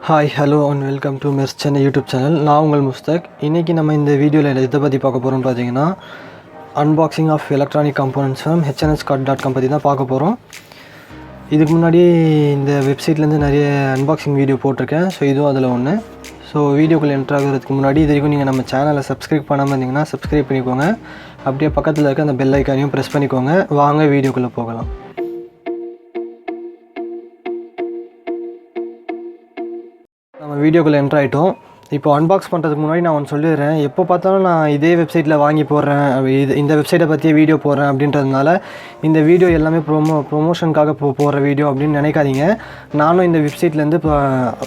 Hi, hello and welcome to Merz-Chennai YouTube channel. நான் உங்கள் முஸ்தக். இன்றைக்கி நம்ம இந்த வீடியோவில் இதை பற்றி பார்க்க போகிறோம்னு பார்த்தீங்கன்னா unboxing of electronic components from hnscot.com பற்றி தான் பார்க்க போகிறோம். இதுக்கு முன்னாடி இந்த வெப்சைட்லேருந்து நிறைய அன்பாக்சிங் வீடியோ போட்டிருக்கேன். ஸோ இதுவும் அதில் ஒன்று. ஸோ வீடியோக்குள்ளே என்ட்ரு ஆகிறதுக்கு முன்னாடி இது வரைக்கும் நீங்கள் நம்ம சேனலை சப்ஸ்கிரைப் பண்ணாமல் இருந்தீங்கன்னா சப்ஸ்கிரைப் பண்ணிக்கோங்க. அப்படியே பக்கத்தில் இருக்க அந்த பெல் ஐக்கானையும் ப்ரெஸ் பண்ணிக்கோங்க. வாங்க வீடியோக்குள்ளே போகலாம். நம்ம வீடியோக்குள்ளே என்ட்ரு ஆகிட்டோம். இப்போ அன்பாக்ஸ் பண்ணுறதுக்கு முன்னாடி நான் ஒன்று சொல்லிடுறேன். எப்போ பார்த்தாலும் நான் இதே வெப்சைட்டில் வாங்கி போடுறேன், இந்த வெப்சைட்டை பற்றியே வீடியோ போடுறேன் அப்படின்றதுனால இந்த வீடியோ எல்லாமே ப்ரொமோஷனுக்காக போடுற வீடியோ அப்படின்னு நினைக்காதீங்க. நானும் இந்த வெப்சைட்லேருந்து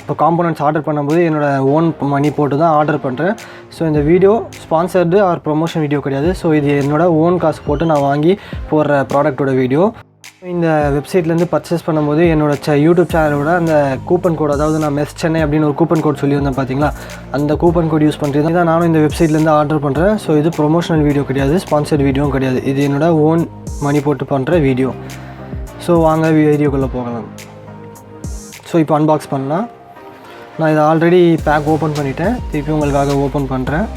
இப்போ காம்போனன்ட்ஸ் ஆர்டர் பண்ணும்போது என்னோடய ஓன் மணி போட்டு தான் ஆர்டர் பண்ணுறேன். ஸோ இந்த video sponsored or promotion video கிடையாது. ஸோ இது என்னோடய ஓன் காசு போட்டு நான் வாங்கி போடுற ப்ராடக்டோட வீடியோ. இந்த வெப்சைட்லேருந்து பர்ச்சேஸ் பண்ணும்போது என்னோடய யூடியூப் சேனலோட அந்த கூப்பன் கோட், அதாவது நான் Merz-Chennai அப்படின்னு ஒரு கூப்பன் கோட் சொல்லியிருந்தேன் பார்த்தீங்களா, அந்த கூப்பன் கோட் யூஸ் பண்ணுறது தான் நானும் இந்த வெப்சைட்லேருந்து ஆர்டர் பண்ணுறேன். ஸோ இது ப்ரொமோஷனல் வீடியோ கிடையாது, ஸ்பான்சர்ட் வீடியோவும் கிடையாது. இது என்னோடய ஓன் மணி போட்டு பண்ணுற வீடியோ. ஸோ வாங்க வீடியோக்குள்ளே போகலாம். ஸோ இப்போ அன்பாக்ஸ் பண்ணலாம். நான் இதை ஆல்ரெடி பேக் ஓப்பன் பண்ணிவிட்டேன், திருப்பி உங்களுக்காக ஓப்பன் பண்ணுறேன்.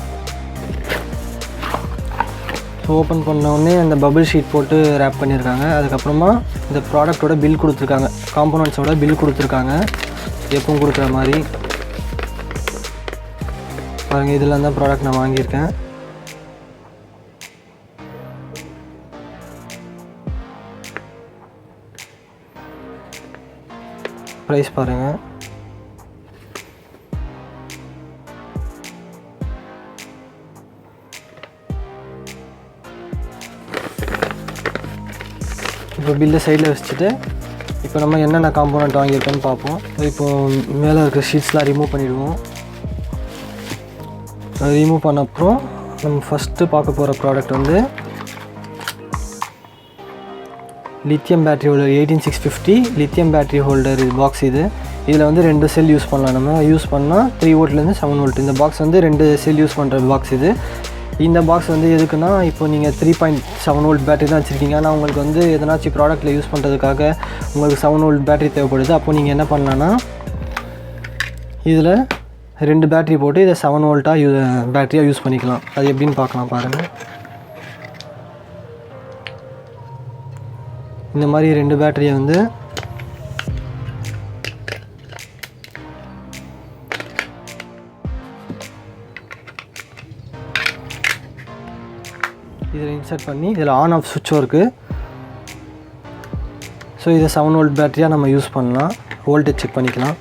ஸோ ஓப்பன் பண்ணோடனே அந்த பபிள் ஷீட் போட்டு ரேப் பண்ணியிருக்காங்க. அதுக்கப்புறமா இந்த ப்ராடக்டோட பில் கொடுத்துருக்காங்க, காம்போனன்ட்ஸோட பில் கொடுத்துருக்காங்க எப்பவும் கொடுக்குற மாதிரி. பாருங்கள், இதெல்லாம் தான் ப்ராடக்ட் நான் வாங்கியிருக்கேன். ப்ரைஸ் பாருங்கள். இப்போ பில்லை சைடில் வச்சுட்டு இப்போ நம்ம என்னென்ன காம்போனன்ட் வாங்கியிருக்கோன்னு பார்ப்போம். இப்போது மேலே இருக்கிற ஷீட்ஸ்லாம் ரிமூவ் பண்ணிவிடுவோம். அது ரிமூவ் பண்ண அப்புறம் நம்ம ஃபஸ்ட்டு பார்க்க போகிற ப்ராடக்ட் வந்து lithium battery holder 18650 lithium battery holder box. இதில் வந்து 2 செல் யூஸ் பண்ணலாம். நம்ம யூஸ் பண்ணால் 3 வோல்ட்லேருந்து 7 வோல்ட். இந்த பாக்ஸ் வந்து 2 செல் யூஸ் பண்ணுற பாக்ஸ் இது. இந்த பாக்ஸ் வந்து எதுக்குன்னா, இப்போ நீங்கள் 3.7 வோல்ட் பேட்டரி தான் வச்சுருக்கீங்க, ஆனால் உங்களுக்கு வந்து எதனாச்சும் ப்ராடக்ட்டில் யூஸ் பண்ணுறதுக்காக உங்களுக்கு 7 வோல்ட் பேட்டரி தேவைப்படுது. அப்போது நீங்கள் என்ன பண்ணலான்னா, இதில் 2 பேட்டரி போட்டு இதை 7 வோல்ட்டாக பேட்டரியாக யூஸ் பண்ணிக்கலாம். அது எப்படின்னு பார்க்கலாம் பாருங்கள். இந்த மாதிரி 2 பேட்டரியை வந்து இதில் இன்சர்ட் பண்ணி, இதில் ஆன் ஆஃப் சுவிட்சும் இருக்குது. ஸோ இதை 7 வோல்ட் பேட்டரியாக நம்ம யூஸ் பண்ணலாம். வோல்டேஜ் செக் பண்ணிக்கலாம்.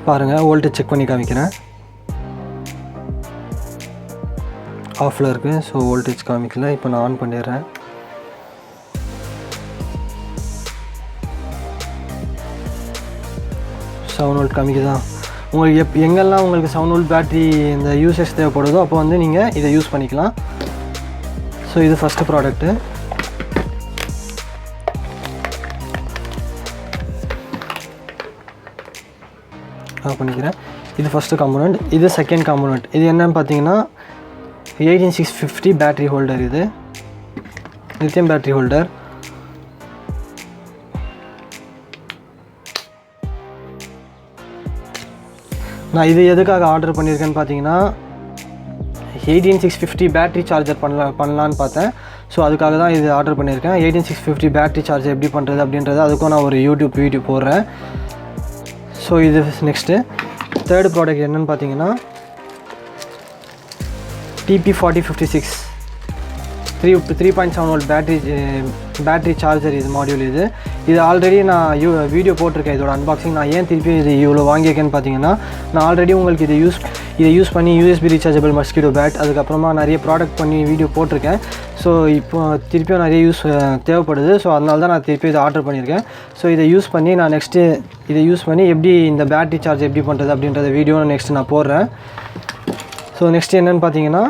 பாருங்கள், வோல்டேஜ் செக் பண்ணி காமிக்கிறேன். ஆஃபில் இருக்குது. ஸோ வோல்டேஜ் காமிக்கல. இப்போ நான் ஆன் பண்ணிடுறேன். செவன் வோல்ட் காமிக்குதா? உங்களுக்கு எங்கெல்லாம் உங்களுக்கு 7 வோல்ட் பேட்ரி இந்த யூசேஜ் தேவைப்படுதோ அப்போ வந்து நீங்கள் இதை யூஸ் பண்ணிக்கலாம். ஸோ இது ஃபஸ்ட்டு ப்ராடக்ட்டு. பண்ணிக்கிறேன். இது ஃபஸ்ட்டு காம்போனண்ட். இது செகண்ட் காம்போனண்ட். இது என்னன்னு பார்த்தீங்கன்னா 18650 பேட்ரி ஹோல்டர். இது லித்தியம் பேட்ரி ஹோல்டர். நான் இது எதுக்காக ஆர்டர் பண்ணியிருக்கேன்னு பார்த்தீங்கன்னா, 18650 பேட்ரி சார்ஜர் பண்ணலான்னு பார்த்தேன். ஸோ அதுக்காக தான் இது ஆர்டர் பண்ணியிருக்கேன். 18650 பேட்ரி சார்ஜர் எப்படி பண்ணுறது அப்படின்றது அதுக்கும் நான் ஒரு யூடியூப் வீடியோ போடுறேன். ஸோ இது நெக்ஸ்ட்டு தேர்டு ப்ராடக்ட் என்னென்னு பார்த்தீங்கன்னா, TP4056 3.7 வோல்ட் பேட்ரி சார்ஜர். இது மாடியூல். இது ஆல்ரெடி நான் வீடியோ போட்டிருக்கேன் இதோட அன்பாக்சிங். நான் ஏன் திருப்பி இது இவ்வளோ வாங்கியிருக்கேன்னு பார்த்தீங்கன்னா, நான் ஆல்ரெடி உங்களுக்கு இதை யூஸ் பண்ணி USB ரீசார்ஜபிள் மஸ்கிட்டோ பேட், அதுக்கப்புறமா நிறைய ப்ராடக்ட் பண்ணி வீடியோ போட்டிருக்கேன். ஸோ இப்போ திருப்பியும் நிறைய தேவைப்படுது. ஸோ அதனால தான் நான் திருப்பி இதை ஆர்டர் பண்ணியிருக்கேன். ஸோ இதை யூஸ் பண்ணி நான் நெக்ஸ்ட்டு இதை யூஸ் பண்ணி எப்படி இந்த பேட்ரி சார்ஜ் எப்படி பண்ணுறது அப்படின்றத வீடியோ நெக்ஸ்ட்டு நான் போடுறேன். ஸோ நெக்ஸ்ட்டு என்னென்னு பார்த்தீங்கன்னா,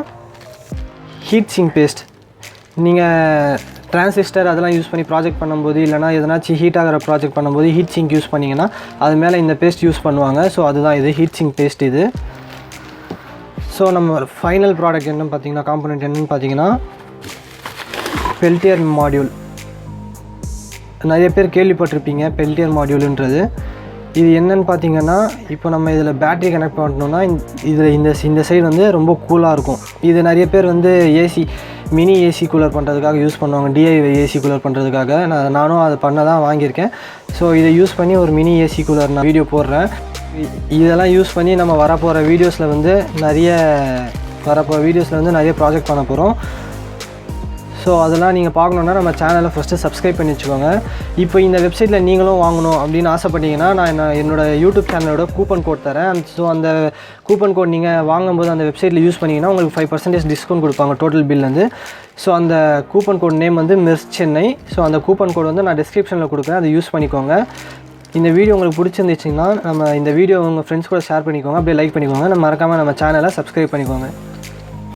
ஹீட் சிங்க் பேஸ்ட். நீங்கள் டிரான்சிஸ்டர் அதெல்லாம் யூஸ் பண்ணி ப்ராஜெக்ட் பண்ணும்போது, இல்லைனா எதனாச்சும் ஹீட் ஆகிற ப்ராஜெக்ட் பண்ணும்போது ஹீட் சிங்க் யூஸ் பண்ணிங்கன்னா அது மேலே இந்த பேஸ்ட் யூஸ் பண்ணுவாங்க. ஸோ அதுதான் இது ஹீட் சிங்க் பேஸ்ட். இது ஸோ நம்ம ஃபைனல் ப்ராடக்ட் என்னன்னு பார்த்தீங்கன்னா, காம்பனண்ட் என்னன்னு பார்த்தீங்கன்னா பெல்டியர் மாடியூல். நிறைய பேர் கேள்விப்பட்டிருப்பீங்க பெல்டியர் மாடியூலுன்றது. இது என்னன்னு பார்த்தீங்கன்னா, இப்போ நம்ம இதில் பேட்ரி கனெக்ட் பண்ணணும்னா இதில் இந்த சைடு வந்து ரொம்ப கூலாக இருக்கும். இது நிறைய பேர் வந்து மினி ஏசி கூலர் பண்ணுறதுக்காக யூஸ் பண்ணுவாங்க, டிஐவை ஏசி கூலர் பண்ணுறதுக்காக. நானும் அதை பண்ண தான் வாங்கியிருக்கேன். ஸோ இதை யூஸ் பண்ணி ஒரு மினி ஏசி கூலர் நான் வீடியோ போடுறேன். இதெல்லாம் யூஸ் பண்ணி நம்ம வரப்போகிற வீடியோஸில் வந்து நிறைய ப்ராஜெக்ட் பண்ண போகிறோம். ஸோ அதெல்லாம் நீங்கள் பார்க்கணுன்னா நம்ம சேனலை ஃபஸ்ட்டு சப்ஸ்கிரைப் பண்ணி வச்சுக்கோங்க. இப்போ இந்த வெப்சைட்டில் நீங்களும் வாங்கணும் அப்படின்னு ஆசைப்பட்டீங்கன்னா, நான் என்னோடய யூடியூப் சேனலோட கூப்பன் கோட் தரேன். ஸோ அந்த கூப்பன் கோட் நீங்கள் வாங்கும்போது அந்த வெப்சைட்டில் யூஸ் பண்ணிங்கன்னா உங்களுக்கு 5% டிஸ்கவுண்ட் கொடுப்பாங்க டோட்டல் பில்லேருந்து. ஸோ அந்த கூப்பன் கோட் நேம் வந்து Merz-Chennai. ஸோ அந்த கூப்பன் கோட் வந்து நான் டிஸ்கிரிப்ஷனில் கொடுக்குறேன், அதை யூஸ் பண்ணிக்கோங்க. இந்த வீடியோ உங்களுக்கு பிடிச்சிருந்துச்சிங்கன்னா இந்த வீடியோ உங்கள் ஃப்ரெண்ட்ஸ் கூட ஷேர் பண்ணிக்கோங்க, அப்படியே லைக் பண்ணிக்கோங்க. மறக்காமல் நம்ம சேனலை சப்ஸ்கிரைப் பண்ணிக்கோங்க.